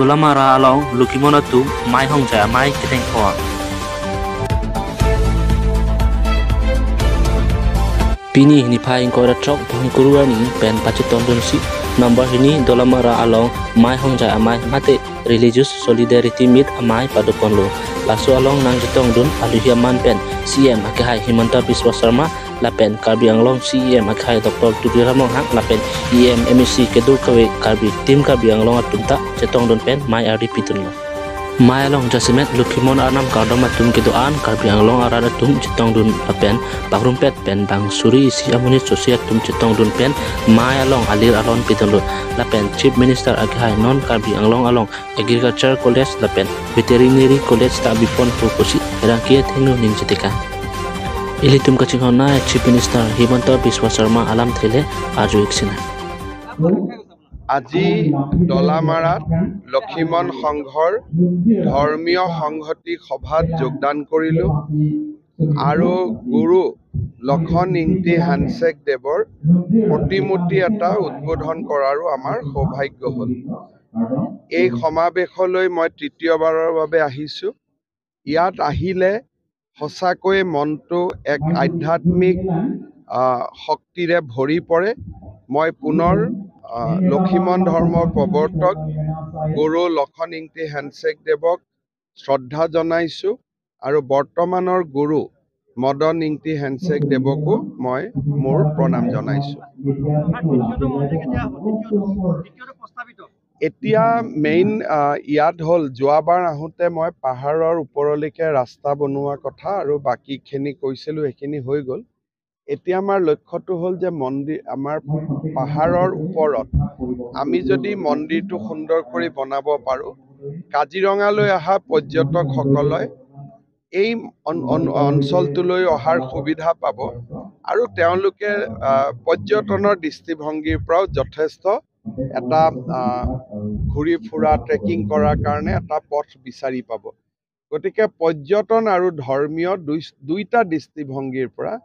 Dolamara along Lukimonatu Mai Hongja Mai Kiteng Hoa Pini ni paing ko trok pangkurua ni pen paciton dunsi number ini Dolamara along Mai Hongja Amai mate religious solidarity meet amai padukon lo lasu along nang jitong dun aluhiaman pen CM akhai Himanta Biswa Sarma lapen Karbi Anglong CM akhai Dr. Tudi Ramong hak lapen EM MEC kedu kawe Karbi tim Karbi Anglong atunta jitong dun pen mai RDP tun lo mai along jasimet Lukimon anam kardom atum kedoan Karbi Anglong arada tum jitong dun lapen bakrumpet pen bang suri isi amunit sosial tum jitong dun pen mai along alir alon pitun lo lapen Chief Minister akhai non Karbi Anglong along Agriculture College lapen Veterinary College tak bipon prokosi rangkia tenu ning jetika ilitum kacingona Chief Minister Himanta Biswa Sarma alam thele aju iksina আজি ডলামাৰাত লক্ষীমন সংঘৰ ধৰ্মীয় সংহতি সভাত যোগদান কৰিলো আৰু গুৰু লক্ষণ ইংতি হানসেক দেৱৰ প্ৰতিমূৰ্তি এটা উদ্বোধন কৰাৰো আমাৰ সৌভাগ্য হ'ল এই সমাৱেশলৈ মই তৃতীয়বাৰৰ বাবে আহিছো ইয়াত আহিলে সঁচাকৈ মনটো এক আধ্যাত্মিক শক্তিৰে ভৰি পৰে মই পুনৰ লক্ষীমন ধৰ্মৰ প্ৰৱৰ্তক গুৰু লক্ষণ ইংতি হানসেক দেৱক শ্ৰদ্ধা জনাইছো আৰু বৰ্তমানৰ গুৰু মদন ইংতি হানসেক দেৱকো মই মোৰ প্ৰণাম জনাইছো এতিয়া মেইন ইয়াত হ'ল যোৱাবাৰ আহোঁতে মই পাহাৰৰ ওপৰলৈকে ৰাস্তা বনোৱা কথা আৰু বাকীখিনি কৈছিলোঁ সেইখিনি হৈ গ'ল এতিয়া আমাৰ লক্ষ্যটো হ'ল যে মন্দিৰ আমাৰ পাহাৰৰ ওপৰত আমি যদি মন্দিৰটো সুন্দৰ কৰি বনাব পাৰোঁ কাজিৰঙালৈ অহা পৰ্যটকসকলে এই অঞ্চলটোলৈ অহাৰ সুবিধা পাব আৰু তেওঁলোকে পৰ্যটনৰ দৃষ্টিভংগীৰ পৰাও যথেষ্ট এটা ঘূৰি ফুৰা ট্ৰেকিং কৰাৰ কাৰণে এটা পথ বিচাৰি পাব গতিকে পৰ্যটন আৰু ধৰ্মীয় দুইটা দৃষ্টিভংগীৰ পৰা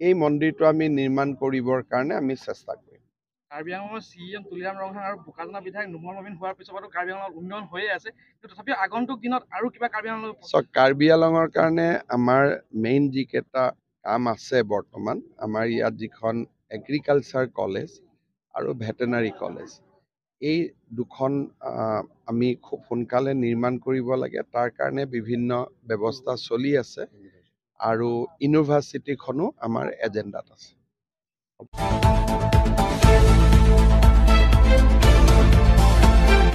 এই মন্দিৰটো আমি নিৰ্মাণ কৰিবৰ কাৰণে আমি চেষ্টা কৰিম কাৰ্বি আংলঙৰ CM তুলিৰাম ৰংহাং আৰু বোকাজানা বিধায়ক নোমল মমিন হোৱাৰ পিছতো কাৰ্বি আংলঙৰ উন্নয়ন হৈয়ে আছে কিন্তু তথাপিও আগন্তুক দিনত আৰু কিবা কাৰ্বি আংলঙৰ কাৰ্বি আংলঙৰ কাৰণে আমাৰ মেইন যিকেইটা কাম আছে বৰ্তমান আমাৰ ইয়াত যিখন এগ্ৰিকালচাৰ কলেজ আৰু ভেটেনাৰী কলেজ এই দুখন আমি খুব সোনকালে নিৰ্মাণ কৰিব লাগে তাৰ কাৰণে বিভিন্ন ব্যৱস্থা চলি আছে আৰু ইউনিভাৰ্চিটিখনো আমাৰ এজেণ্ডাত আছে